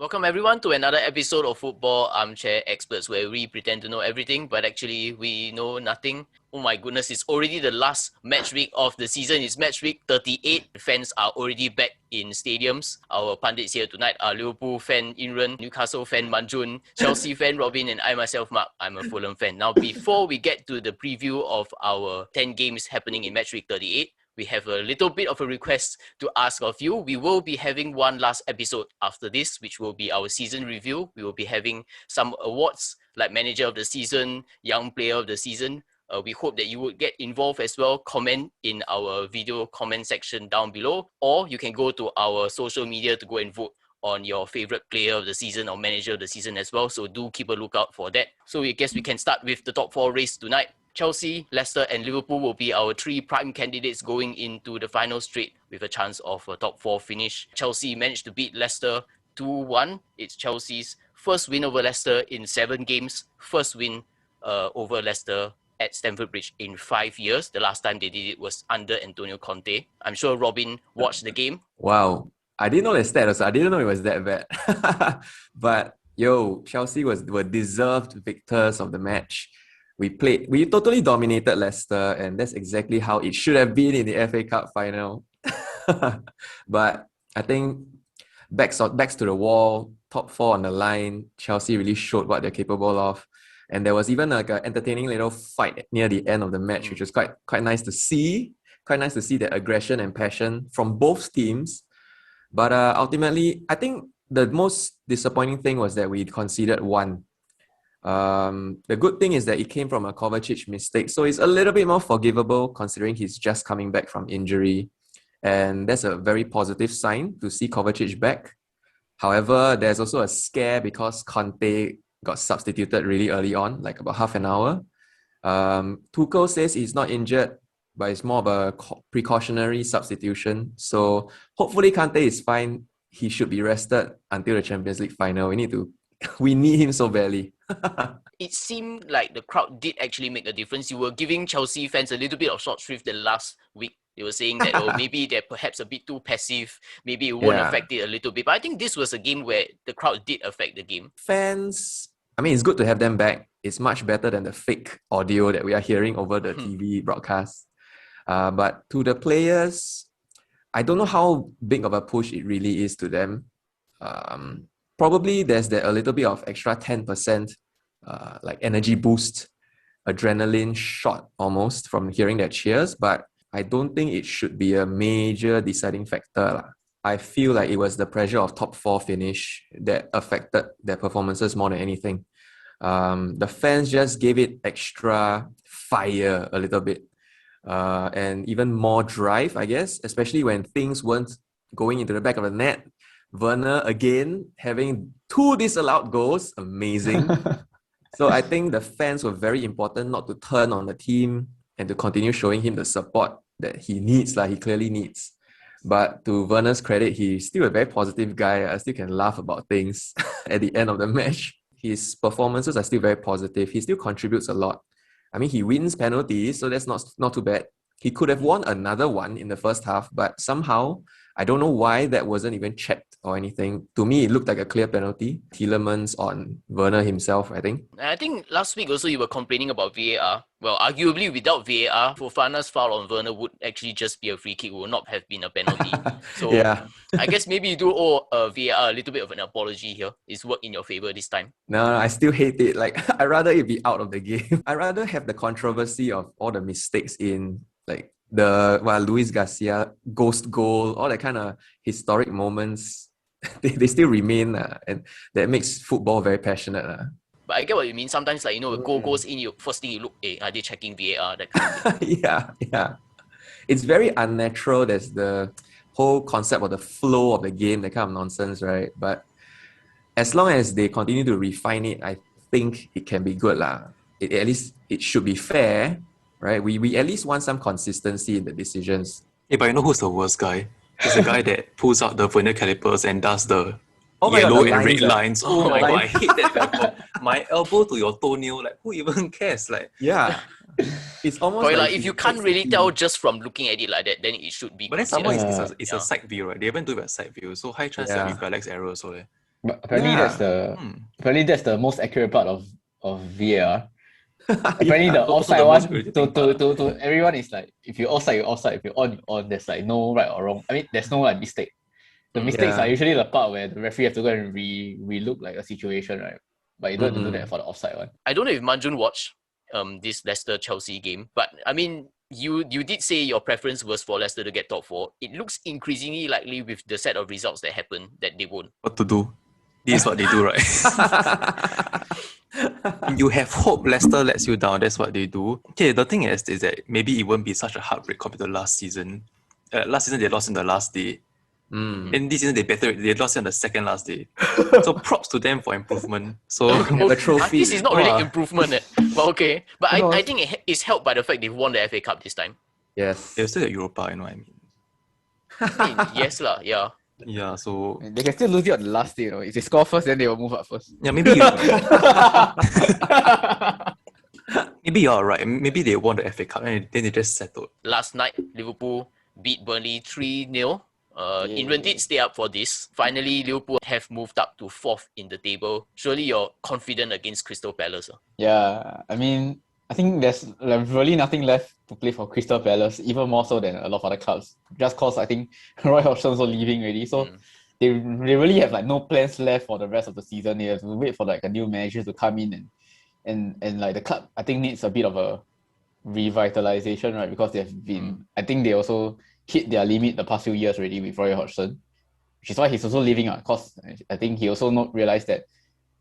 Welcome everyone to another episode of Football Armchair Experts, where we pretend to know everything, but actually we know nothing. Oh my goodness, it's already the last match week of the season. It's match week 38. Fans are already back in stadiums. Our pundits here tonight are Liverpool fan Imran, Newcastle fan Manjun, Chelsea fan Robin, and I myself, Mark. I'm a Fulham fan. Now, before we get to the preview of our 10 games happening in match week 38, we have a little bit of a request to ask of you. We will be having one last episode after this, which will be our season review. We will be having some awards like Manager of the Season, Young Player of the Season. We hope that you would get involved as well. Comment in our video comment section down below, or you can go to our social media to go and vote on your favorite player of the season or manager of the season as well. So do keep a lookout for that. So I guess we can start with the top 4 race tonight. Chelsea, Leicester and Liverpool will be our 3 prime candidates going into the final straight with a chance of a top 4 finish. Chelsea managed to beat Leicester 2-1. It's Chelsea's first win over Leicester in 7 games. First win over Leicester at Stamford Bridge in 5 years. The last time they did it was under Antonio Conte. I'm sure Robin watched the game. Wow. I didn't know the stat, I didn't know it was that bad. But Chelsea were deserved victors of the match. We totally dominated Leicester, and that's exactly how it should have been in the FA Cup final. But I think backs to the wall, top 4 on the line, Chelsea really showed what they're capable of. And there was even like an entertaining little fight near the end of the match, which was quite nice to see. Quite nice to see that aggression and passion from both teams. But ultimately, I think the most disappointing thing was that we conceded 1. The good thing is that it came from a Kovacic mistake, so it's a little bit more forgivable considering he's just coming back from injury, and that's a very positive sign to see Kovacic back. However, there's also a scare because Conte got substituted really early on, like about half an hour. Tuchel says he's not injured, but it's more of a precautionary substitution. So hopefully Conte is fine. He should be rested until the Champions League final. We need him so badly. It seemed like the crowd did actually make a difference. You were giving Chelsea fans a little bit of short shrift the last week. They were saying that maybe they're perhaps a bit too passive. Maybe it won't affect it a little bit. But I think this was a game where the crowd did affect the game. Fans, it's good to have them back. It's much better than the fake audio that we are hearing over the TV broadcast. But to the players, I don't know how big of a push it really is to them. Probably there's a little bit of extra 10% like energy boost, adrenaline shot almost from hearing their cheers, but I don't think it should be a major deciding factor. I feel like it was the pressure of top 4 finish that affected their performances more than anything. The fans just gave it extra fire a little bit, and even more drive, I guess, especially when things weren't going into the back of the net. Vernier again having 2 disallowed goals, amazing. So I think the fans were very important not to turn on the team and to continue showing him the support that he needs, he clearly needs. But to Vernier's credit, he's still a very positive guy. I still can laugh about things at the end of the match. His performances are still very positive. He still contributes a lot. He wins penalties, so that's not too bad. He could have won another one in the first half, but somehow, I don't know why that wasn't even checked or anything. To me, it looked like a clear penalty. Tielemans on Vernier himself, I think. I think last week also you were complaining about VAR. Well, arguably without VAR, Fofana's foul on Vernier would actually just be a free kick. It would not have been a penalty. So yeah. I guess maybe you do owe VAR a little bit of an apology here. It's worked in your favour this time. No, I still hate it. I'd rather it be out of the game. I'd rather have the controversy of all the mistakes in Luis Garcia ghost goal, all that kind of historic moments, they still remain, and that makes football very passionate. But I get what you mean. Sometimes, a goal goes in, first thing you look, are they checking VAR? That kind of thing. Yeah. It's very unnatural. There's the whole concept of the flow of the game, that kind of nonsense, right? But as long as they continue to refine it, I think it can be good. At least it should be fair. Right, we at least want some consistency in the decisions. Hey, but you know who's the worst guy? It's the guy that pulls out the Vernier Calipers and does the yellow and red lines. Oh my god, I hate that. My elbow to your toenail, who even cares? Yeah, it's almost if you can't really tell just from looking at it like that, then it should be. But then somehow it's a side view, right? They haven't do a side view, so high chance that reflex error. So But apparently that's the most accurate part of VAR. Apparently the Also offside the most one irritating part. to everyone is like, if you offside, you offside. If you on, you on. There's like no right or wrong. I mean, there's no like mistake. The mistakes are usually the part where the referee have to go and re-look like a situation, right? But you don't have to do that for the offside one. I don't know if Manjun watched this Leicester Chelsea game, but I mean, you did say your preference was for Leicester to get top 4. It looks increasingly likely with the set of results that happen that they won't. What to do? This is what they do, right? You have hope Leicester lets you down. That's what they do. Okay, the thing is that maybe it won't be such a heartbreak compared to last season. Last season they lost in the last day. And this season they lost on the second last day. So props to them for improvement. So have a trophy. This is not really improvement, but okay. But I think it is helped by the fact they've won the FA Cup this time. Yes. they're still at Europa, you know what I mean? I mean, yes lah, yeah. Yeah, so They can still lose it on the last day, you know. If they score first, then they will move up first. yeah, maybe maybe you're right. Maybe they won the FA Cup and then they just settled. Last night, Liverpool beat Burnley 3-0. England did stay up for this. Finally, Liverpool have moved up to 4th in the table. Surely you're confident against Crystal Palace. Yeah, I mean, I think there's really nothing left to play for Crystal Palace, even more so than a lot of other clubs. Just cause I think Roy Hodgson's also leaving already, so they really have like no plans left for the rest of the season. They have to wait for like a new manager to come in and like the club I think needs a bit of a revitalization, right? Because they've been I think they also hit their limit the past few years already with Roy Hodgson, which is why he's also leaving. Because I think he also not realized that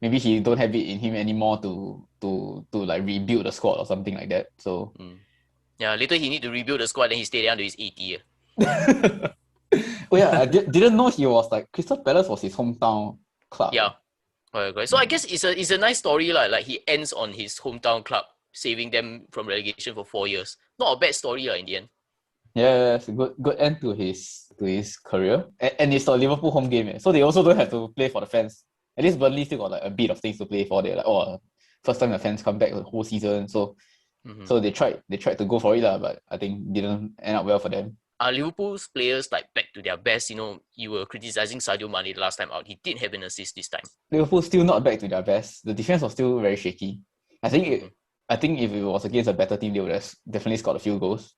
maybe he don't have it in him anymore to like rebuild the squad or something like that. So yeah, later he need to rebuild the squad, then he stay down to his 80. Oh yeah, I didn't know he was like Crystal Palace was his hometown club. Yeah, correct. So I guess it's a nice story like he ends on his hometown club, saving them from relegation for 4 years. Not a bad story in the end. Yeah, it's a good end to his career, and it's a Liverpool home game, so they also don't have to play for the fans. At least Burnley still got like a bit of things to play for. They're like, first time the fans come back the whole season, so they tried to go for it but I think didn't end up well for them. Are Liverpool's players like back to their best? You were criticizing Sadio Mane the last time out. He did have an assist this time. Liverpool still not back to their best. The defense was still very shaky. I think if it was against a better team, they would have definitely scored a few goals.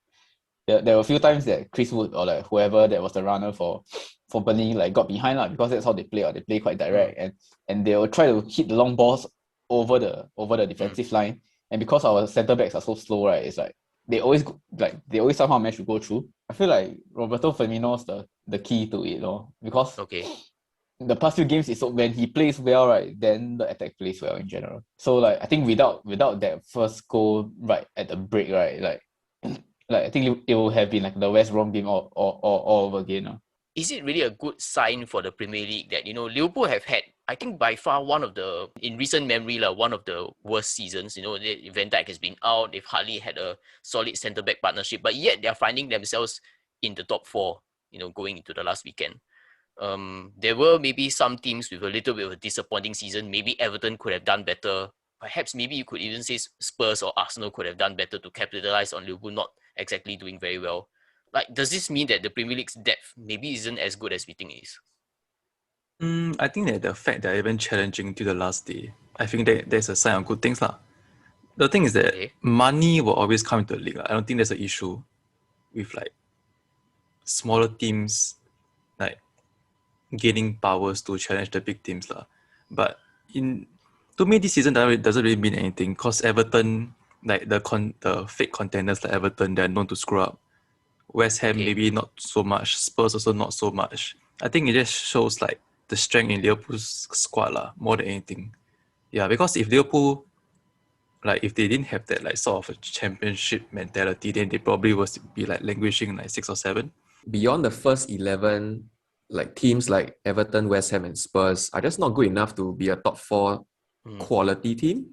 There were a few times that Chris Wood or like whoever that was the runner for Burnley like got behind because that's how they play. They play quite direct and they will try to hit the long balls over the defensive line. And because our centre backs are so slow, right? It's like they always somehow manage to go through. I feel like Roberto Firmino's the key to it, because the past few games is when he plays well, right? Then the attack plays well in general. So like I think without that first goal right at the break, right? Like I think it will have been like the West Brom game all over again. Is it really a good sign for the Premier League that Liverpool have had, I think by far in recent memory one of the worst seasons? Van Dijk has been out. They've hardly had a solid centre back partnership, but yet they're finding themselves in the top 4. Going into the last weekend. There were maybe some teams with a little bit of a disappointing season. Maybe Everton could have done better. Perhaps maybe you could even say Spurs or Arsenal could have done better to capitalize on Liverpool not exactly doing very well. Like, does this mean that the Premier League's depth maybe isn't as good as we think it is? I think that the fact that they're even challenging to the last day, I think that there's a sign of good things. The thing is that money will always come into the league. I don't think there's an issue with like smaller teams like gaining powers to challenge the big teams. But to me, this season doesn't really mean anything because Everton, like the fake contenders like Everton, they're known to screw up. West Ham maybe not so much. Spurs also not so much. I think it just shows like the strength in Liverpool's squad more than anything. Yeah, because if Liverpool, like if they didn't have that like sort of a championship mentality, then they probably would be like languishing like 6 or 7. Beyond the first 11, like teams like Everton, West Ham, and Spurs are just not good enough to be a top 4 quality team,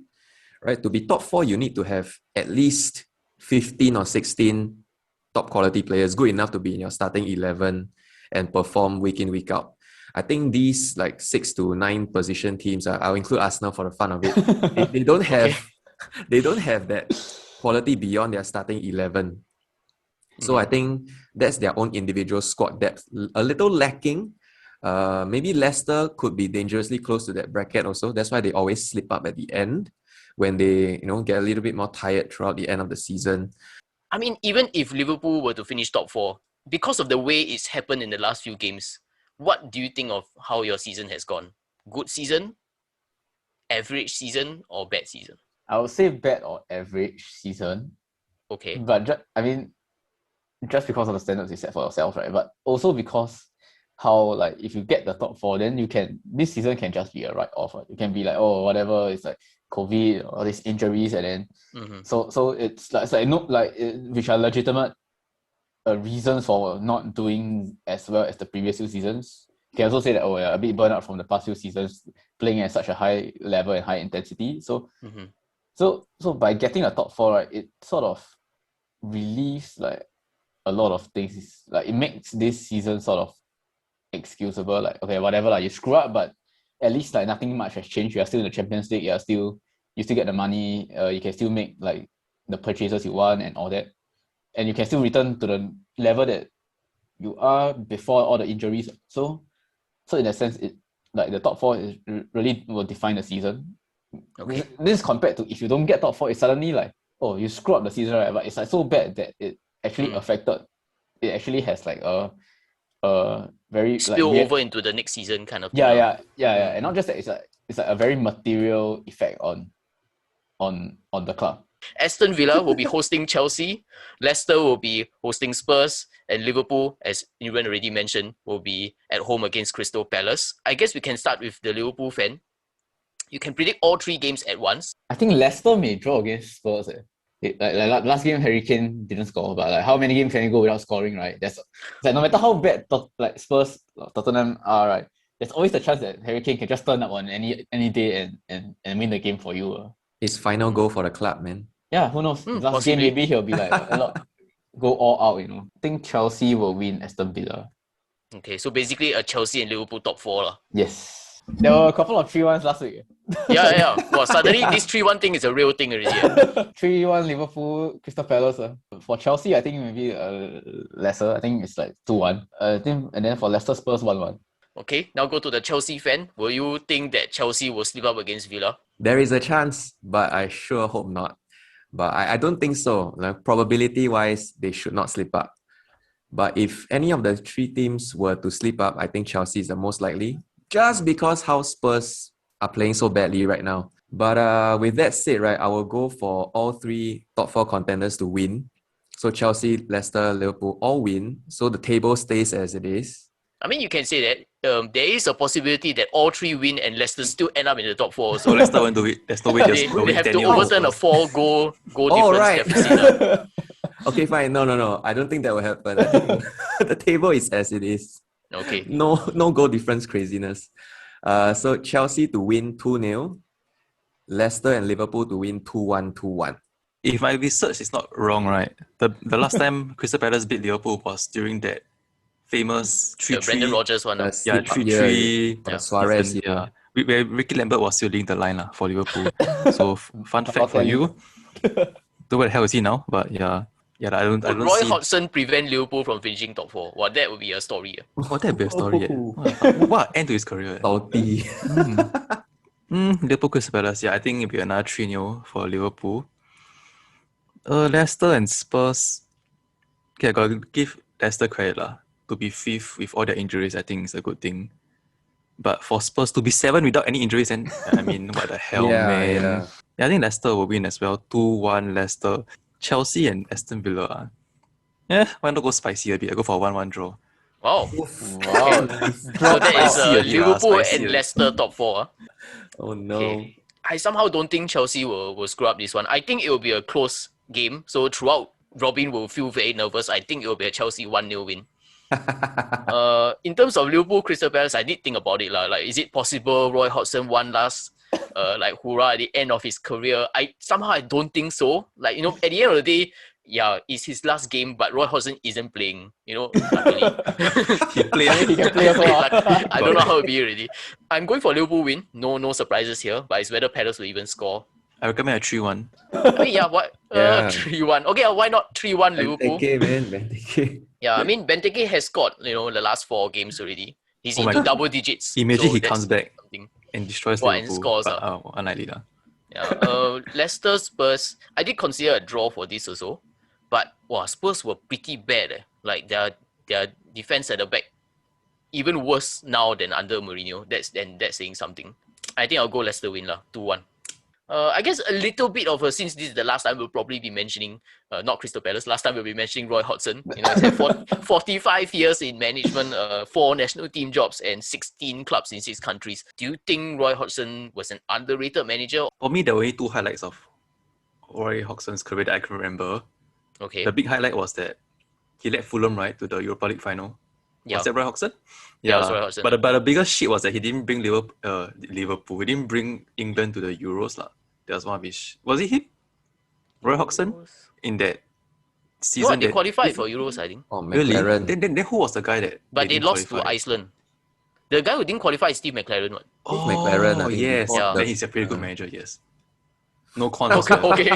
right? To be top 4, you need to have at least 15 or 16 top quality players, good enough to be in your starting 11 and perform week in, week out. I think these like 6 to 9 position teams, I'll include Arsenal for the fun of it. They don't have that quality beyond their starting 11. So I think that's their own individual squad depth. A little lacking Maybe Leicester could be dangerously close to that bracket also. That's why they always slip up at the end when they, get a little bit more tired throughout the end of the season. I mean, even if Liverpool were to finish top 4, because of the way it's happened in the last few games, what do you think of how your season has gone? Good season, average season, or bad season? I would say bad or average season. Okay. But just because of the standards you set for yourself, right? But also because how if you get the top 4, then this season can just be a write-off. Right? You can be like, oh, whatever, it's like COVID, all these injuries, and then so it's which are legitimate reasons for not doing as well as the previous 2 seasons. You can also say that a bit burnt out from the past few seasons playing at such a high level and high intensity. So by getting a top 4, right, it sort of relieves a lot of things. It makes this season sort of excusable. Okay, whatever, you screw up, but at least nothing much has changed. You are still in the Champions League. You still get the money. You can still make the purchases you want and all that, and you can still return to the level that you are before all the injuries. So in that sense, it the top 4 is really will define the season. Okay. This is compared to if you don't get top 4, it's suddenly you screw up the season, right? But it's so bad that it actually affected. It actually has a very spill over into the next season kind of thing. Yeah. And not just that, it's a very material effect on the club. Aston Villa will be hosting Chelsea, Leicester will be hosting Spurs, and Liverpool, as Niran already mentioned, will be at home against Crystal Palace. I guess we can start with the Liverpool fan. You can predict all 3 games at once. I think Leicester may draw against Spurs. Last game, Harry Kane didn't score, but how many games can you go without scoring, right? It's no matter how bad Spurs, Tottenham are, right, there's always the chance that Harry Kane can just turn up on any day and win the game for you. His final goal for the club, man. Yeah, who knows? Last possibly. game maybe he'll be go all out. I think Chelsea will win Aston Villa. Okay, so basically a Chelsea and Liverpool top 4. Yes. There were a couple of 3-1s last week. Yeah. Well, suddenly this 3-1 thing is a real thing already. 3-1 Liverpool, Crystal Palace. For Chelsea, I think maybe lesser. I think it's 2-1. And then for Leicester, Spurs 1-1. Okay, now go to the Chelsea fan. Will you think that Chelsea will slip up against Villa? There is a chance, but I sure hope not. But I don't think so. Probability-wise, they should not slip up. But if any of the 3 teams were to slip up, I think Chelsea is the most likely. Just because how Spurs are playing so badly right now. But with that said, right, I will go for all 3 top 4 contenders to win. So Chelsea, Leicester, Liverpool all win. So the table stays as it is. I mean, you can say that there is a possibility that all 3 win and Leicester still end up in the top 4. So Leicester won't do it. There's no way they have to overturn a 4-goal difference right. deficit. Okay, fine. No. I don't think that will happen. I think the table is as it is. Okay. No goal difference craziness. So Chelsea to win 2-0. Leicester and Liverpool to win 2-1, 2-1. If my research is not wrong, right, the last time Crystal Palace beat Liverpool was during that famous 3-3. The Brendan Rodgers one. 3-3. Suarez. Yeah. Where Ricky Lambert was still leading the line for Liverpool. So fun fact for you. Don't know where the hell is he now, but yeah. Yeah, I don't Roy see... Hodgson prevent Liverpool from finishing top 4? Well, that would be a story. Oh, that would be a story. What end to his career. Salty. Liverpool Crystal Palace. Yeah, I think it'll be another 3-0 for Liverpool. Leicester and Spurs. Okay, I gotta give Leicester credit to be 5th with all their injuries. I think it's a good thing. But for Spurs to be 7 without any injuries, and I mean, what the hell, man? Yeah, I think Leicester will win as well. 2-1 Leicester. Chelsea and Aston Villa. Why not go spicy a bit? I go for a 1-1 draw. Wow. So that is Liverpool and Leicester top 4. Oh no. Okay. I somehow don't think Chelsea will screw up this one. I think it will be a close game. So throughout, Robin will feel very nervous. I think it will be a Chelsea 1-0 win. In terms of Liverpool Crystal Palace, I did think about it. Is it possible Roy Hodgson won last hurrah at the end of his career? I don't think so. At the end of the day, it's his last game, but Roy Hodgson isn't playing. Luckily. He can play as well. I don't know how it'll be already. I'm going for Liverpool win. No surprises here, but it's whether Palace will even score. I recommend a 3-1. I mean, 3-1. Okay, why not 3-1 Liverpool? Benteke, man. Benteke. Yeah, I mean, Benteke has scored, the last 4 games already. He's Oh my into God. double digits. Imagine so he that's comes back something. and destroys Wow, and Liverpool. scores, But unlikely lah. Yeah, Leicester Spurs. I did consider a draw for this also, but wow, Spurs were pretty bad. Like their defense at the back, even worse now than under Mourinho. That's saying something. I think I'll go Leicester win lah, 2-1. I guess a little bit of since this is the last time we'll probably be mentioning, not Crystal Palace, last time we'll be mentioning Roy Hodgson. He's had 45 years in management, 4 national team jobs and 16 clubs in 6 countries. Do you think Roy Hodgson was an underrated manager? For me, there were only 2 highlights of Roy Hodgson's career that I can remember. Okay. The big highlight was that he led Fulham right to the Europa League final. Yeah. Was that Roy Hodgson? Yeah, it was Roy Hodgson. But the biggest shit was that he didn't bring Liverpool. He didn't bring England to the Euros lah. That was one of his. Was it him? Roy Hodgson in that season. They qualified for Euros, I think. Oh, Really? McLaren. Then who was the guy that? But they didn't lost qualify? to Iceland. The guy who didn't qualify is Steve McLaren. What? Oh, McLaren, I think, yes. before Then the- he's a pretty good manager. Yes. No cons. Okay.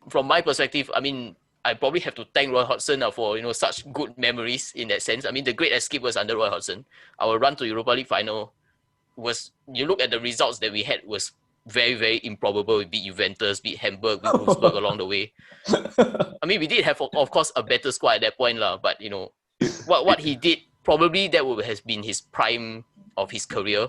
From my perspective, I mean, I probably have to thank Roy Hodgson for such good memories in that sense. I mean, the great escape was under Roy Hodgson. Our run to Europa League final was, you look at the results that we had, was very, very improbable. We beat Juventus, beat Hamburg, beat Wolfsburg along the way. I mean, we did have, of course, a better squad at that point, but what he did, probably that would have been his prime of his career.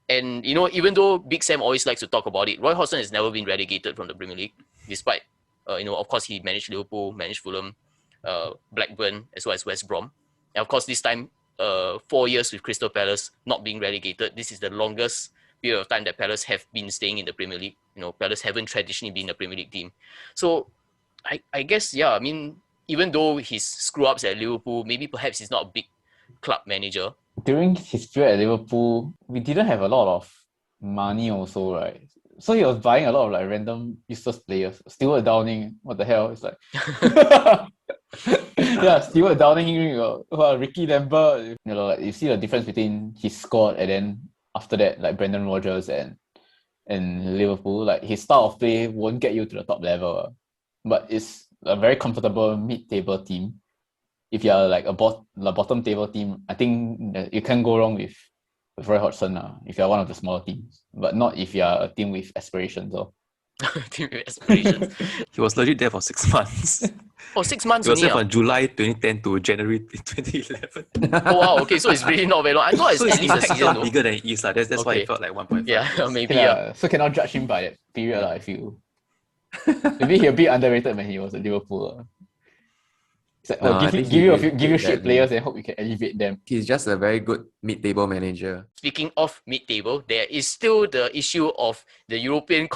And even though Big Sam always likes to talk about it, Roy Hodgson has never been relegated from the Premier League, despite of course he managed Liverpool, managed Fulham, Blackburn, as well as West Brom. And of course this time 4 years with Crystal Palace not being relegated. This is the longest period of time that Palace have been staying in the Premier League. Palace haven't traditionally been a Premier League team. So I guess, I mean, even though his screw-ups at Liverpool, maybe perhaps he's not a big club manager. During his period at Liverpool, we didn't have a lot of money also, right? So he was buying a lot of random useless players. Stuart Downing, what the hell? It's like yeah, Stuart Downing, Ricky Lambert. You see the difference between his squad and then after that, Brendan Rodgers and Liverpool. His style of play won't get you to the top level, but it's a very comfortable mid-table team. If you're a bottom table team, I think that you can't go wrong with Roy Hodgson if you're one of the smaller teams, but not if you're a team with aspirations. Team with aspirations. He was legit there for 6 months. Oh, 6 months He was only. there from July 2010 to January 2011. Oh wow, okay, so it's really not very long. I thought it's So at least a it's season. bigger than it is. That's why Okay. it felt like 1.5. Yeah, maybe. So cannot judge him by that period, I feel. Maybe he'll be underrated when he was at Liverpool. It's like, No, I think he give did you that shit players and hope you can elevate them. He's just a very good mid-table manager. Speaking of mid-table, there is still the issue of the European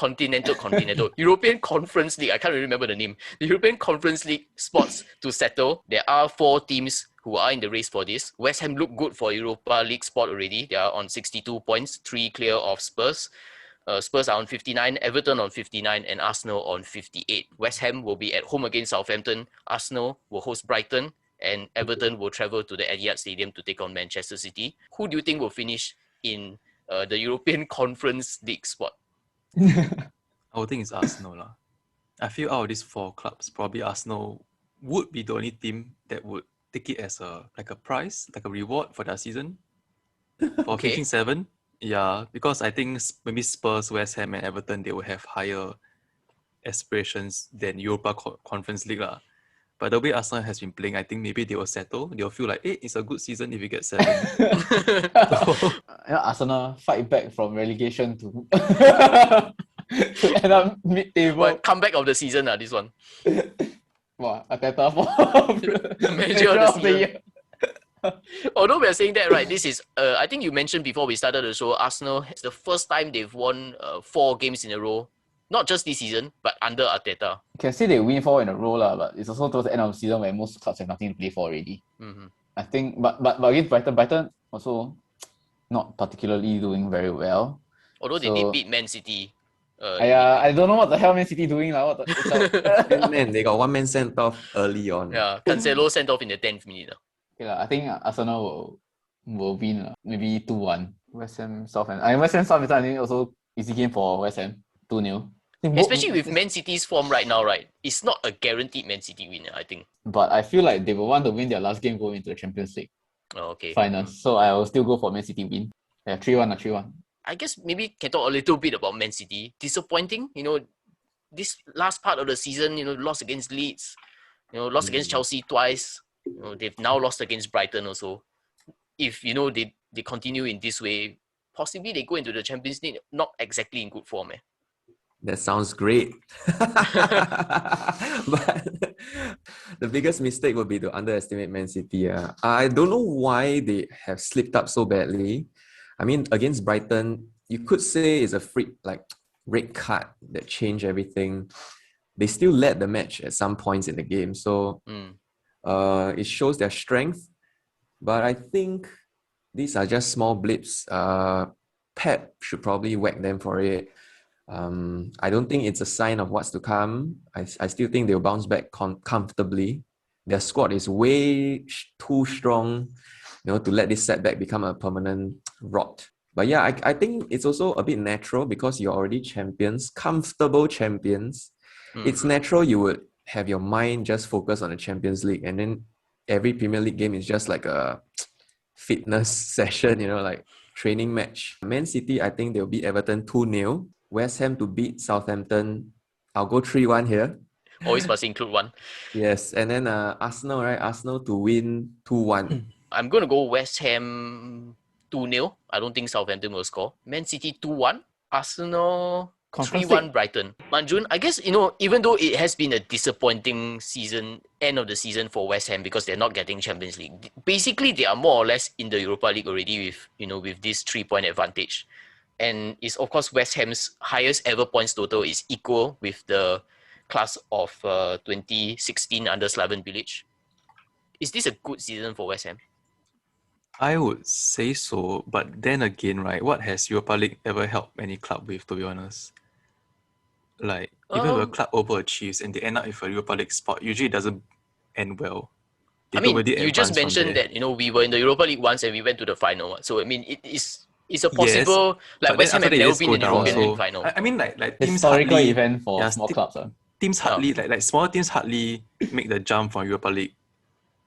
European Conference League. I can't really remember the name. The European Conference League spots to settle. There are 4 teams who are in the race for this. West Ham look good for Europa League spot already. They are on 62 points, 3 clear of Spurs. Spurs are on 59, Everton on 59, and Arsenal on 58. West Ham will be at home against Southampton. Arsenal will host Brighton, and Everton will travel to the Etihad Stadium to take on Manchester City. Who do you think will finish in the European Conference League spot? I would think it's Arsenal lah. I feel out of these 4 clubs, probably Arsenal would be the only team that would take it as a prize, a reward for their season. For finishing 7. Yeah, because I think maybe Spurs, West Ham and Everton, they will have higher aspirations than Europa Conference League lah. But the way Arsenal has been playing, I think maybe they will settle. They'll feel like, hey, it's a good season if you get 7. Arsenal fight back from relegation to end up mid-table. But comeback of the season, this one. Wow, Arteta for Manager of the year. Although we're saying that, right, this is, I think you mentioned before we started the show, Arsenal, it's the first time they've won 4 games in a row. Not just this season, but under Arteta. You can say they win 4 in a row, but it's also towards the end of the season where most clubs have nothing to play for already. Mm-hmm. I think, but against Brighton also not particularly doing very well. Although they did beat Man City. I don't know what the hell Man City doing now. Man, they got one man sent off early on. Yeah, Cancelo sent off in the 10th minute. Okay, I think Arsenal will win maybe 2-1. West Ham Southampton. West Ham Southampton I think also easy game for West Ham, 2-0. Especially with Man City's form right now, right? It's not a guaranteed Man City win, I think. But I feel like they will want to win their last game going into the Champions League. Okay. finals. So I will still go for Man City win. Yeah, 3-1 or 3-1. I guess maybe can talk a little bit about Man City. Disappointing, this last part of the season, lost against Leeds, lost against Chelsea twice. They've now lost against Brighton also. If they continue in this way, possibly they go into the Champions League not exactly in good form. That sounds great. But the biggest mistake would be to underestimate Man City. I don't know why they have slipped up so badly. I mean, against Brighton, you could say it's a freak red card that changed everything. They still led the match at some points in the game. So it shows their strength. But I think these are just small blips. Pep should probably whack them for it. I don't think it's a sign of what's to come. I still think they'll bounce back comfortably. Their squad is way too strong, to let this setback become a permanent rot. But yeah, I think it's also a bit natural because you're already champions, comfortable champions. It's natural you would have your mind just focused on the Champions League, and then every Premier League game is just like a fitness session, like training match. Man City, I think they'll beat Everton 2-0. West Ham to beat Southampton. I'll go 3-1 here. Always must include one. Yes, and then Arsenal, right? Arsenal to win 2-1. I'm going to go West Ham 2-0. I don't think Southampton will score. Man City 2-1. Arsenal 3-1 Brighton. Manjun, I guess, even though it has been a disappointing season, end of the season for West Ham because they're not getting Champions League. Basically, they are more or less in the Europa League already with this 3-point advantage. And it's, of course, West Ham's highest ever points total is equal with the class of 2016 under Slaven Bilic. Is this a good season for West Ham? I would say so, but then again, right, what has Europa League ever helped any club with, to be honest? Like, even if a club overachieves and they end up with a Europa League spot, usually it doesn't end well. You just mentioned that, we were in the Europa League once and we went to the final. So, I mean, it's a possible... Yes, like, West Ham have never been in the European League so, final. I mean, like teams historical hardly... event for small clubs. Teams hardly, like smaller teams hardly make the jump from Europa League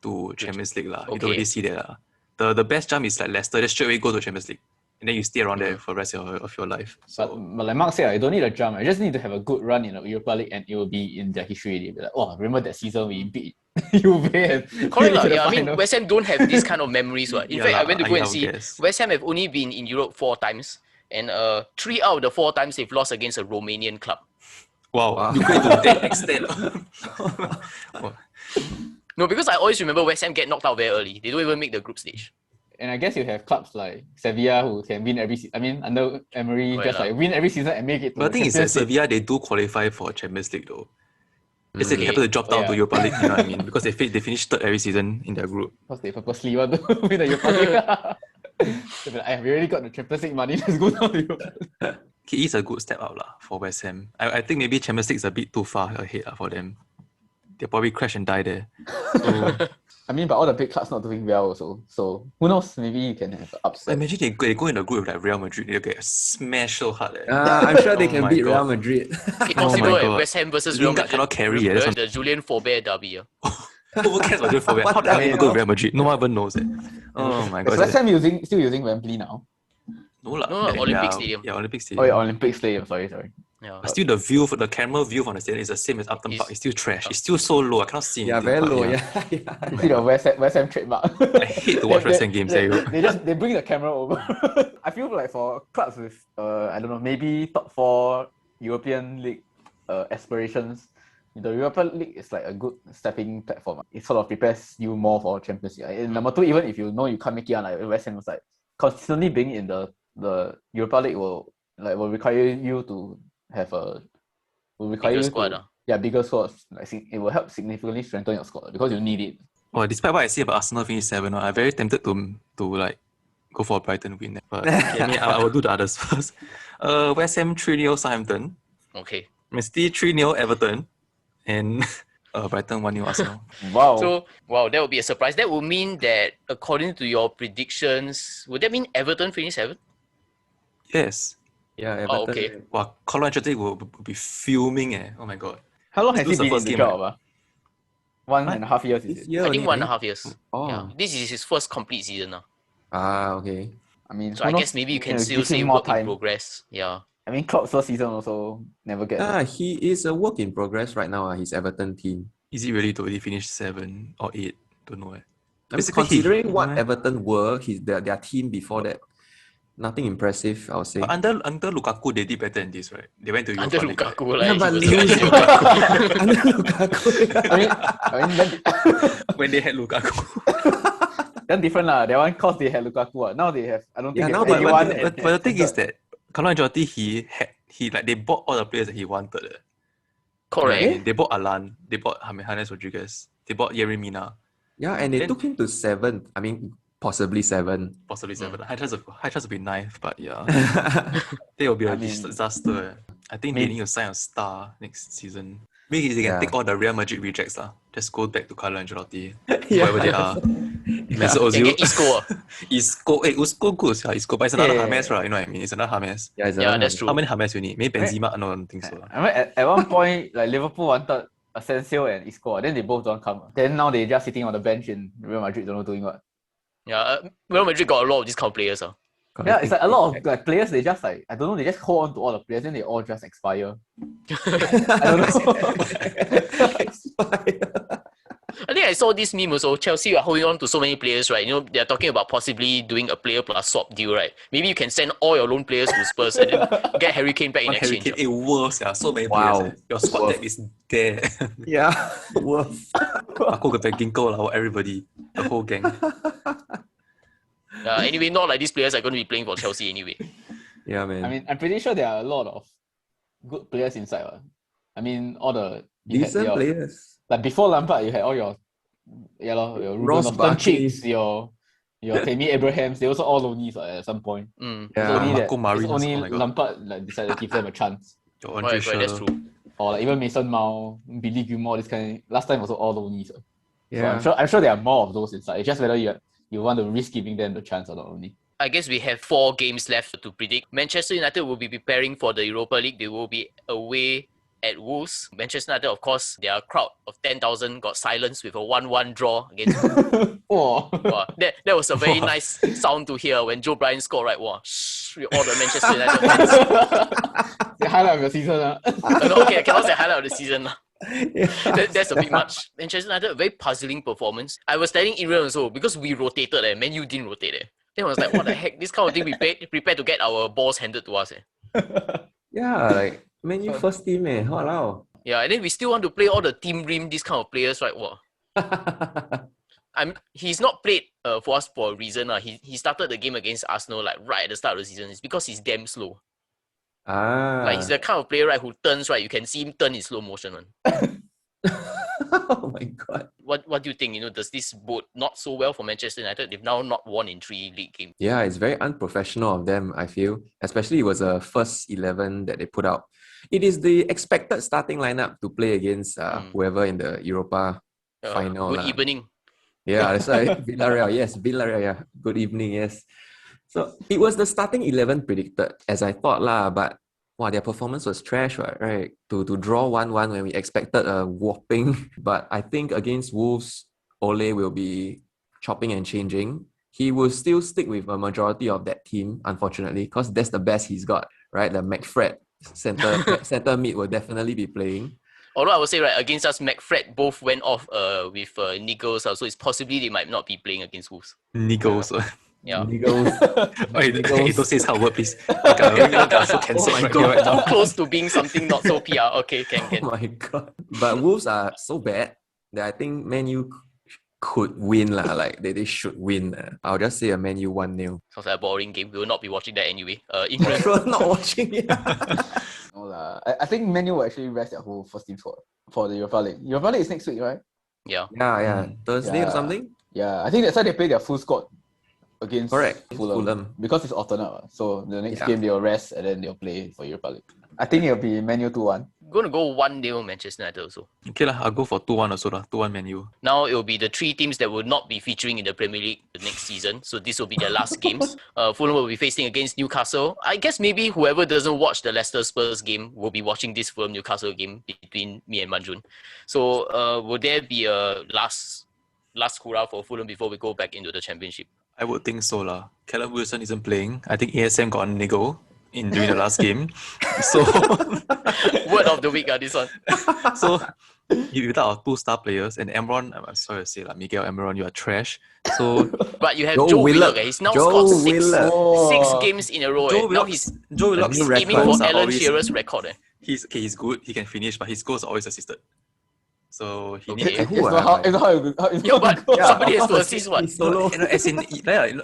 to Champions League. You don't really see that. The best jump is like Leicester, just straight away go to Champions League. And then you stay around there for the rest of your life. So. But like Mark said, you don't need a jump. You just need to have a good run in the Europa League and it will be in their history. They'll be like, oh, remember that season we beat Juve and correct. I mean, West Ham don't have this kind of memories. In fact, I went to go and see. Guess. West Ham have only been in Europe 4 times. And 3 out of the 4 times they've lost against a Romanian club. Wow. You go to that extent. No, because I always remember West Ham get knocked out very early. They don't even make the group stage. And I guess you have clubs like Sevilla who can win every season. I mean, under Emery, win every season and make it to But the thing is that Sevilla, they do qualify for Champions League though. It's like they happen to drop down to Europa League, you know what I mean? Because they finish third every season in their group. Because they purposely want to win the Europa League. I've already got the Champions League money, let's go down to Europa League. It is a good step up for West Ham. I think maybe Champions League is a bit too far ahead for them. They'll probably crash and die there. So, I mean, but all the big clubs not doing well also. So who knows? Maybe you can have an upset. imagine they go in a group with like Real Madrid. They'll get smashed so hard. I'm sure they can beat Real Madrid. Impossible. West Ham versus Real Madrid. Cannot carry the Julian Faubert derby. Who cares about Julian Faubert? How the hell go to Real Madrid? No one even knows it. Oh my god. Is West Ham still using Wembley now? No, Olympic Stadium. Yeah, Olympic Oh Stadium. yeah, Olympic Stadium. Sorry. Yeah. But still the camera view from the stadium is the same as Upton Park. It's still trash. It's still so low. I cannot see anything. Very low. Yeah. See the West Ham trademark. I hate to watch West Ham games. They bring the camera over. I feel like for clubs with I don't know, maybe top 4 European League aspirations, the Europa League is like a good stepping platform. It sort of prepares you more for Champions League. And number 2, even if you know you can't make it on, like West Ham was like consistently being in the Europa League will require you to have bigger squad. Bigger squad. I think it will help significantly strengthen your squad because you need it. Well, despite what I say about Arsenal finish 7, I'm very tempted to like go for a Brighton win. But I will do the others first. West Ham 3-0 Southampton. Okay. Man City 3-0 Everton. And Brighton 1-0 Arsenal. Wow. So, that would be a surprise. That would mean that according to your predictions, would that mean Everton finish 7? Yes. Yeah, Everton. Oh, okay. Wow, Colin Ancelotti will be fuming. Oh my god. How long has he been in the job? 1.5 years, is This it? year I think only, 1.5 years. Oh. Yeah, this is his first complete season now. Okay. I mean, So who I knows? guess maybe you can know, still give him say more work in time. progress. Yeah. I mean, Klopp's first season also never get. He is a work in progress right now, his Everton team. Is he really to already finish 7 or 8? Don't know. I mean, Basically, considering what no, Everton were, their team before that, nothing impressive, I would say. But under Lukaku, they did better than this, right? They went to Under Europa League, right? Lukaku, Yeah, like, but he was like, losing Lukaku. under Lukaku. I mean, then, When they had Lukaku. then different lah. That one cause they had Lukaku. Now they have. I don't think Yeah, they now have they- anyone. But the thing is that Carlo Ancelotti, they bought all the players that he wanted. Correct. Eh? They bought Alan, they bought James Rodriguez, they bought Yeremina, Yeah, and they Then- took him to 7th. I mean, possibly 7. possibly 7. High chance to be 9th, but yeah. Yeah, They will be a I mean- disaster. I think they Maybe- need to sign a star next season. Maybe they can take all the Real Madrid rejects. Just go back to Carlo Ancelotti, whoever they are. Mesut Can Ozil. get Isco. Isco good. Yeah, Isco, but it's another Yeah. James, right? You know what I mean? It's another James. it's Yeah, another that's one. true. How many James you need? Maybe Benzema? No, I don't think so. I remember at one point, like Liverpool wanted Asensio and Isco, then they both don't come. Then now they just sitting on the bench in Real Madrid, don't know doing what. Yeah, Real Madrid got a lot of these kind of players. Yeah, it's like a lot of like players. They just like I don't know. They just hold on to all the players, then they all just expire. I don't know. I think I saw this meme also. Chelsea are holding on to so many players, right? You know, they're talking about possibly doing a player plus swap deal, right? Maybe you can send all your loan players to Spurs and then get Harry Kane back in One Harry exchange. Kane, worse. Yeah, so many Wow. players. Your squad Worth. depth is there. Yeah, worth. Aku kata Ginko, everybody, the whole gang. Anyway, not like these players are going to be playing for Chelsea anyway. Yeah, man. I mean, I'm pretty sure there are a lot of good players inside. I mean, all the you had decent your- players. Like before Lampard, you had all your your Ross Ruben Barkley. Chicks, your Tammy Abrahams. They also all loanies at some point. Mm. It's only Yeah. that Marco Marines, it's only oh my God. Lampard like decided to give them a chance. Your Andre Right, that's Schürrle. true. Or like even Mason Mount, Billy Gilmore, this kind. Last time also all loanies. So Yeah. I'm sure there are more of those inside. It's just whether you want to risk giving them the chance or not only. I guess we have 4 games left to predict. Manchester United will be preparing for the Europa League. They will be away at Wolves. Manchester United, of course, their crowd of 10,000 got silenced with a 1-1 draw against Oh. Wow, that was a very nice sound to hear when Joe Bryan scored, right? Wow, shh, with all the Manchester United fans. The highlight of your season. No, okay, I cannot say highlight of the season. That's a bit much. Manchester United, a very puzzling performance. I was telling Irian also, because we rotated, Man U didn't rotate. Then I was like, what the heck? This kind of thing we prepare to get our balls handed to us. Yeah, like Man U first team, Hello. Yeah, and then we still want to play all the Team Rim, these kind of players, right? Wow. He's not played for us for a reason. He started the game against Arsenal like right at the start of the season. It's because he's damn slow. Like he's the kind of player, right, who turns, right? You can see him turn in slow motion, man. Oh my god. What do you think? Does this bode not so well for Manchester United? They've now not won in 3 league games. Yeah, it's very unprofessional of them, I feel. Especially it was a first 11 that they put out. It is the expected starting lineup to play against whoever in the Europa final. Good evening. Yeah, that's right. Villarreal, yes. Villarreal, yeah. Good evening, yes. So it was the starting 11 predicted, as I thought lah, but wow, their performance was trash, right? To draw 1-1 when we expected a whopping. But I think against Wolves, Ole will be chopping and changing. He will still stick with a majority of that team, unfortunately, because that's the best he's got, right? The McFred center mid will definitely be playing. Although I would say, right, against us, McFred both went off with Niggles, so it's possibly they might not be playing against Wolves. Niggles. Yeah. Niggles. Wait, don't say this word, please. I'm so cancelled my right God. here right Too now. close to being something not so PR. Okay, can. Oh my god. But Wolves are so bad that I think Man U could win lah. Like they should win. I'll just say a Man U 1-0. Sounds like a boring game. We will not be watching that anyway. For Imran, sure not watching it. No lah. I think Man U will actually rest their whole first team squad for the Europa League. Europa League is next week, right? yeah. Yeah. Thursday or Yeah. something? Yeah, I think that's why they play their full squad against Correct. Fulham. Because it's alternate. So the next Yeah. game they'll rest and then they'll play for Europa League. I think it'll be Man U 2-1. going to go 1-0 Manchester United also. Okay lah, I'll go for 2-1 also lah. 2-1 Man U. Now it will be the 3 teams that will not be featuring in the Premier League the next season. So this will be their last games. Fulham will be facing against Newcastle. I guess maybe whoever doesn't watch the Leicester Spurs game will be watching this Fulham Newcastle game between me and Manjun. So will there be a last hurrah for Fulham before we go back into the Championship? I would think so lah. Callum Wilson isn't playing. I think ASM got a niggle during the last game. So Word of the week, this one. so without our 2 star players and Emron, I'm sorry to say lah, Miguel Emron, you are trash. So But you have Joe Joe Willock. Willock. He's now Joe scored 6 Willock. games in a row. Joe Now Willock, he's Joe Willock's new aiming records for are Alan always- Shearer's record. He's good, he can finish, but his goals are always assisted. So he Okay. needs Who It's are not how, like- it's not how you, how, it's Yeah, not but how- somebody has to Of course, assist one. he's solo. as in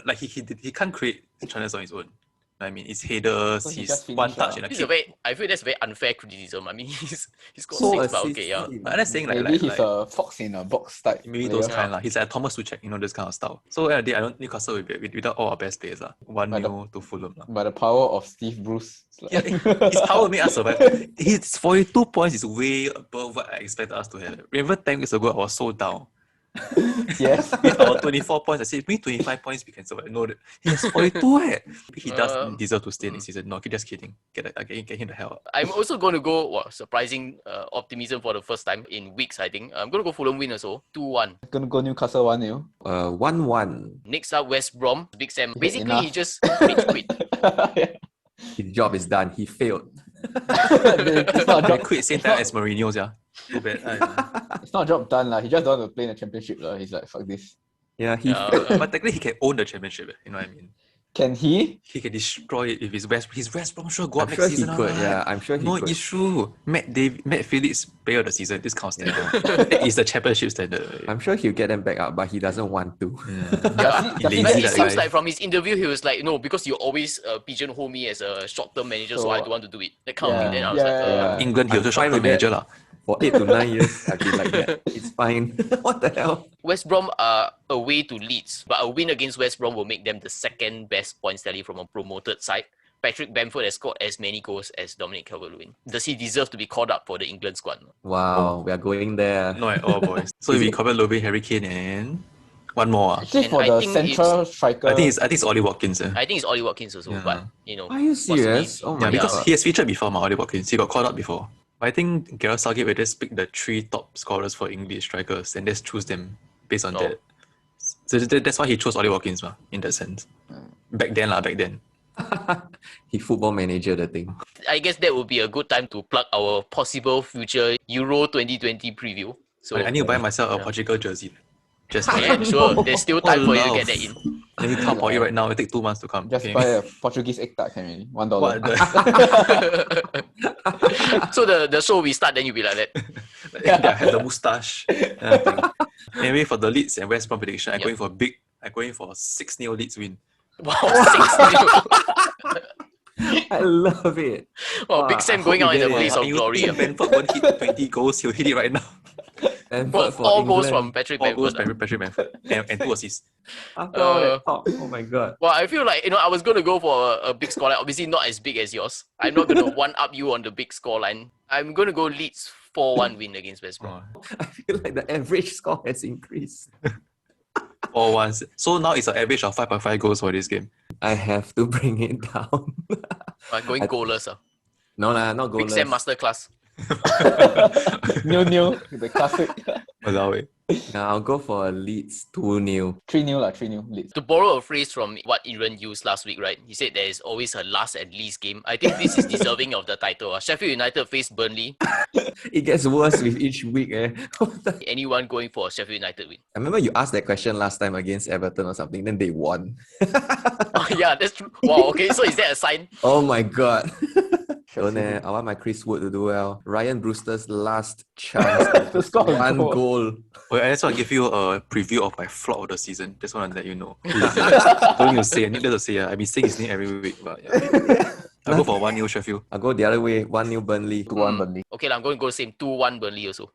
like he can't create chances on his own. I mean, it's headers, So he he's just one finish touch lah. in a This is a kick. I feel that's a very unfair criticism. I mean, he's got So 6, but okay, yeah. assist. But I'm just saying Maybe he's a fox in a box type. maybe player. those kind lah. He's like a Thomas Tuchel, this kind of style. So at the day, I don't Newcastle will be without all our best players lah. 1-0 to Fulham lah. By the power of Steve Bruce. It's like- Yeah, his power made us survive. His 42 points is way above what I expected us to have. Remember 10 years ago, I was so down. yes. With our 24 points, I said, maybe 25 points we can survive. No, he has 42 eh. He does deserve to stay next season. No, just kidding. Get him the hell out. I'm also going to go surprising optimism for the first time in weeks, I think. I'm going to go Fulham win also, 2-1. Gonna go Newcastle 1-0. 1-1. Next up, West Brom, Big Sam. Basically, enough. he just rage quit. His job is done. He failed. It's not a I job. quit same time as Mourinho's, yeah. Too bad. It's not a job done lah. He just don't want to play in the championship lah. He's like, fuck this. Yeah, he Yeah. failed. But technically, he can own the championship. You know what I mean? Can he? He can destroy it if his West Brom sure go up I'm next sure he season. could. right? Yeah, I'm sure he No could. issue. Matt Phillips player of the season. This kind of standard. That is the championship standard. I'm sure he'll get them back up, but he doesn't want to. Yeah. Does he- Lazy, But it that seems guy. like from his interview, he was like, no, because you always pigeonhole me as a short-term manager, so I don't want to do it. That kind of thing. Then I was like, yeah. England, he I'm also fine shot with manager that. lah. For 8 to 9 years, I've been like that. It's fine. What the hell? West Brom are away to Leeds, but a win against West Brom will make them the second best points tally from a promoted side. Patrick Bamford has scored as many goals as Dominic Calvert-Lewin. Does he deserve to be called up for the England squad? Wow, we are going there. Not at all, boys. So Is we it- covered Lovey, Harry Kane, and one more. Actually, And for I the think central striker, I think it's Ollie Watkins. I think it's Ollie Watkins also, Yeah. but you know. Are you serious? possibly- Oh my Yeah, because god. he has featured before, Ollie Watkins. He got called up before. But I think Gareth Southgate will just pick the 3 top scorers for English strikers and just choose them based on Oh. that. So that's why he chose Ollie Watkins, in that sense. Back then. He football manager the thing. I guess that would be a good time to plug our possible future Euro 2020 preview. So I need to buy myself a Yeah. Portugal jersey. Just yeah, sure. There's still time for you to Walao. get that in. Let me count for you right now. It'll take 2 months to come. just okay? buy a Portuguese egg tart, can really $1. What the? So the show we start, then you'll be like that. Yeah, I have the moustache. Anyway, for the Leeds and West Brom prediction, I'm Yep. going for big. I'm going for 6-0 Leeds win. Wow, 6-0. I love it. Wow, Big Wow, Sam I going hope out in you the get it. place of You glory. think Bamford won't hit 20 goals? He'll hit it right now. And Well, for all goals England, from Patrick All goals Bamford. Patrick Bamford and 2 assists. after all that Uh, talk, oh my god. Well, I feel like, I was going to go for a big scoreline. Obviously, not as big as yours. I'm not going to one-up you on the big scoreline. I'm going to go Leeds 4-1 win against West Brom. I feel like the average score has increased. 4-1. So now it's an average of 5.5 goals for this game. I have to bring it down. Going goalless. No lah, not Big goalless. Sam masterclass. New, the classic. Walao eh. Nah, I'll go for a Leeds 2-0. 3-0 lah, 3-0 Leeds. To borrow a phrase from what Iran used last week, right? He said there is always a last and least game. I think this is deserving of the title. Sheffield United face Burnley. It gets worse with each week. What the- Anyone going for a Sheffield United win? I remember you asked that question last time against Everton or something, then they won. Oh, yeah, that's true. Wow, okay, so is that a sign? Oh my god. Don't I want my Chris Wood to do well. Ryan Brewster's last chance To score a one goal. goal. Well, I just want to give you a preview of my flop of the season. Just want to let you know. Don't need to say. I need to say. I've been saying his name every week. But yeah. I'll go for 1-0 Sheffield. I'll go the other way. 1-0 Burnley. 2-1 Burnley. Okay, I'm going to go same 2-1 Burnley also.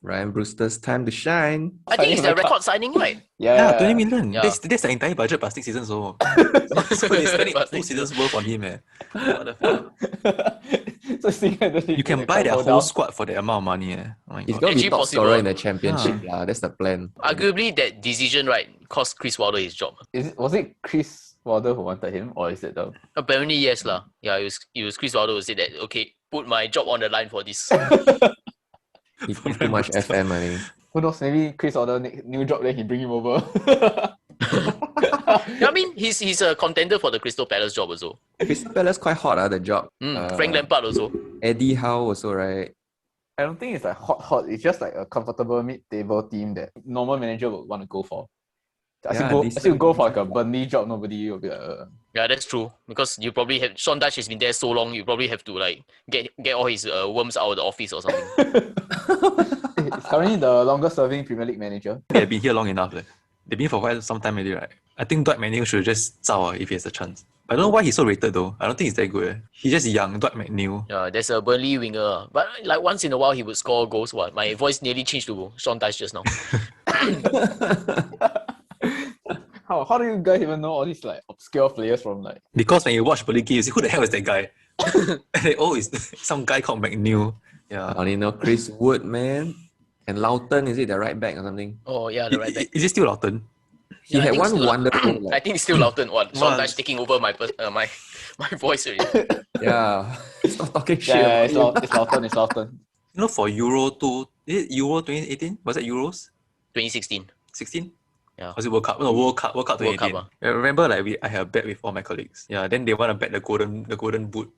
Ryan Brewster's time to shine. I think it's the Signing record. record signing, right? Yeah, 20 million. Yeah. That's the entire budget plus 6 seasons. So they spending Plus 2 six seasons worth on him. What the fuck? So single-handedly You can put buy the their club whole down. squad for that amount of money. Oh my He's god. gonna be Actually top possible. scorer in the championship. Yeah. That's the plan. Arguably, that decision, right, cost Chris Wilder his job. Was it Chris Wilder who wanted him, or is it the? Apparently, yes lah. Yeah, it was Chris Wilder who said that, okay, put my job on the line for this. He plays too much FM, I think. Who knows? Maybe Chris Wilder new job, then he bring him over. Yeah, I mean, he's a contender for the Crystal Palace job also. Crystal Palace quite hot, the job. Frank Lampard also. Eddie Howe also, right? I don't think it's like hot. It's just like a comfortable mid-table team that normal manager would want to go for. I still go for like a Burnley job. Nobody will be like. Yeah, that's true. Because you probably have Sean Dyche has been there so long. You probably have to like get all his worms out of the office or something. It's currently the longest-serving Premier League manager. They've been here long enough. They've been for quite some time already, right? I think Dwight McNeil should just zao if he has a chance. I don't know why he's so rated though. I don't think he's that good. He's just young, Dwight McNeil. Yeah, there's a Burnley winger. But like once in a while he would score goals. What? My voice nearly changed to Sean Dyche just now. How do you guys even know all these like obscure players from like? Because when you watch Burnley games, you say, who the hell is that guy? And they, oh, it's some guy called McNeil. Yeah. I only know Chris Wood, man. And Lawton, is it the right back or something? Oh yeah, the right back. Is it still Lawton? He Yeah, I had think one still- wonderful. I think it's still Lawton. What? Sean Well, Dyche taking over my voice already. Yeah. Stop talking shit. Yeah, about him. it's Lawton. It's Lawton. You know, for Euro 2, is it Euro 2018? Was it Euros? 2016. 16? Yeah. Was it World Cup? No, World Cup World 2018. Cup, I remember I had a bet with all my colleagues. Yeah, then they want to bet the golden boot,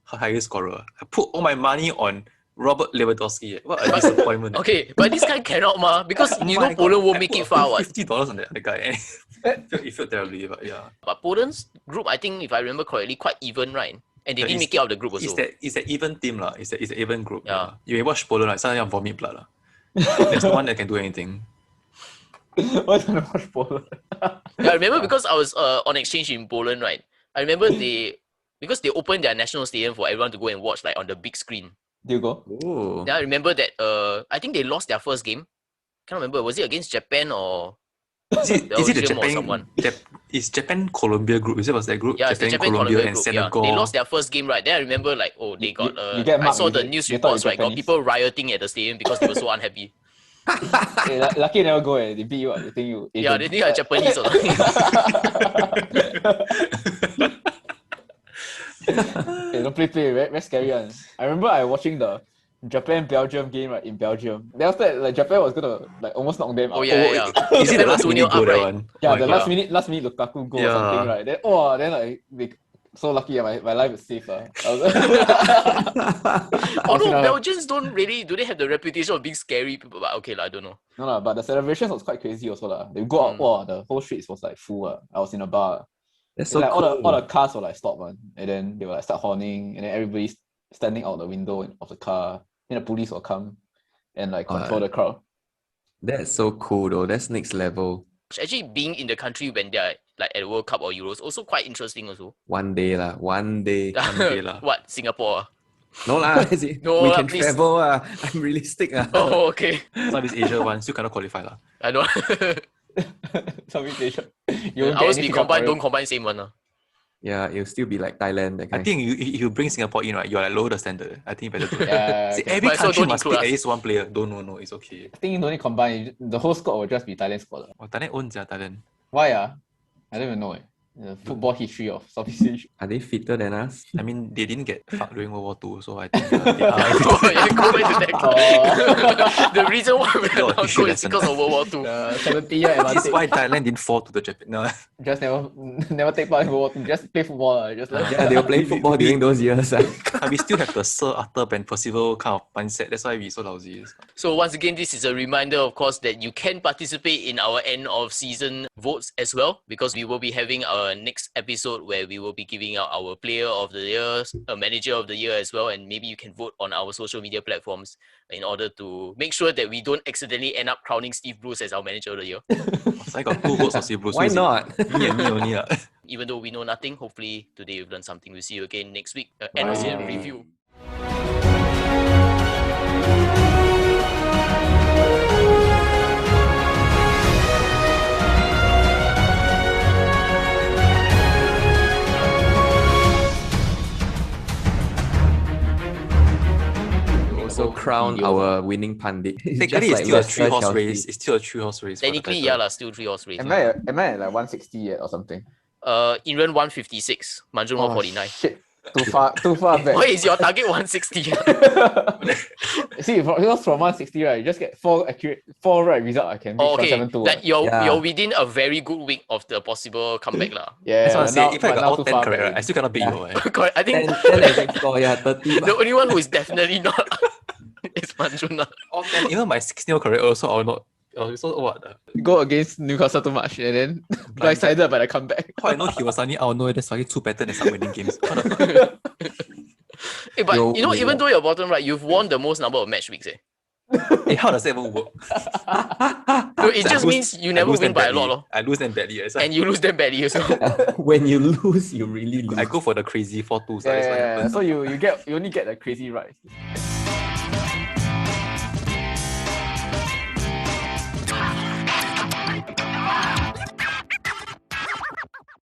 highest scorer. I put all my money on Robert Lewandowski. What a disappointment. Okay, but this guy cannot because you know My Poland God, won't I make put it far. What? $50 on that guy. It felt terribly, but yeah. But Poland's group, I think if I remember correctly, quite even, right? And they Yeah, didn't make it out of the group also. It's an even team. It's an even group. Yeah. You may watch Poland, like, suddenly vomit blood. There's no one that can do anything. Why don't I watch Poland? Yeah, I remember because I was on exchange in Poland, right? I remember because they opened their national stadium for everyone to go and watch like on the big screen. Do you go? Ooh. Then I remember that I think they lost their first game. Can't remember, was it against Japan or Is it the Belgium or Japan? someone? Is Japan Colombia group? Was that group? Yeah, it's the Japan Colombia, Colombia and group. Senegal. Yeah. They lost their first game, right? Then I remember like, oh, they got You get I marked, saw the they- news they thought reports, you're right? Got Japanese. people rioting at the stadium because they were so unhappy. Lucky you never go. They beat you up. They think you. Yeah, Asian. they think you're Japanese or something. Hey, don't play. Very scary one. I remember I watching the Japan-Belgium game right in Belgium. Then after that, like Japan was gonna like almost knock them out. Oh yeah. Is it the Japan last was 2-0 minute goal, up, that right? one? Yeah, Oh my the God. last minute Lukaku goal or Yeah. something, right? Then like they, so lucky, my life is safe. Although like- Belgians do they have the reputation of being scary people? But okay, I don't know. No lah, but the celebrations was quite crazy also lah. They go out, wow, the whole streets was like full. I was in a bar. That's So so like cool. all the cars were like stopped one, and then they were like start horning, and then everybody's standing out the window of the car. Then the police will come and like control the crowd. That's so cool though. That's next level. Actually, being in the country when they're like at World Cup or Euros also quite interesting also. One day lah. One day. day lah. What, Singapore? No lah. as in, No we lah, can please. travel. I'm realistic. Oh, okay. Southeast Asia one still cannot qualify lah. I don't. Southeast Asia. Ours be combined, don't combine same one. Yeah, it'll still be like Thailand. That I kind. think if you bring Singapore in, right, you're like lower the standard. I think you better do it. Yeah, See, okay. every But so country don't must include pick us. at least one player. No, it's okay. I think you don't need combine. The whole squad will just be Thailand squad. Oh, Thailand owns Thailand. Why I don't even know. The football history of Southeast Asia. Are they fitter than us? I mean, they didn't get fucked during World War II, so I think they are. Oh, yeah, go back to that. Oh. The reason why we're Your not history good is lesson. because of World War II. The 70-year This is advantage. why Thailand didn't fall to the Japan. No. Just never take part in World War II. Just play football. Just like Yeah, they were playing football during those years. And we still have the Sir Arthur Ben Percival kind of mindset. That's why we so lousy. So once again, this is a reminder, of course, that you can participate in our end of season votes as well, because we will be having our next episode where we will be giving out our player of the year, a manager of the year as well, and maybe you can vote on our social media platforms in order to make sure that we don't accidentally end up crowning Steve Bruce as our manager of the year. So I got 2 votes for Steve Bruce. Why Who is it? not? Me and me only. Even though we know nothing, hopefully today we've learned something. We'll see you again next week. End of season Bye. review. also crown videos, our winning pundit. Technically, it's still a three-horse race. It's still a three-horse race. Technically, yeah, still 3-horse race. Am I at like 160 yet or something? Inran 156, Manjun 149. Shit. Too far back. Why is your target 160? See, from 160, right, you just get 4 right result. I can reach 172. Like you're within a very good week of the possible comeback lah. Yeah, that's what I say. now, If I got all 10 correct, back. I still cannot beat you. Correct. I think 10 exact score, 30. the only one who is definitely not is Manjun lah. All 10, even my 16 correct also, I will not. So what? Go against Newcastle too much and then blindsided by the comeback. How I know he was suddenly, I will know that's suddenly 2 pattern and start winning games. Hey, but even though you're bottom right, you've won the most number of match weeks. Hey, how does that even work? So it just means you never win by a lot. Lor. I lose them badly. And you lose them badly also. When you lose, you really lose. I go for the crazy 4-2. So you only get the crazy rights.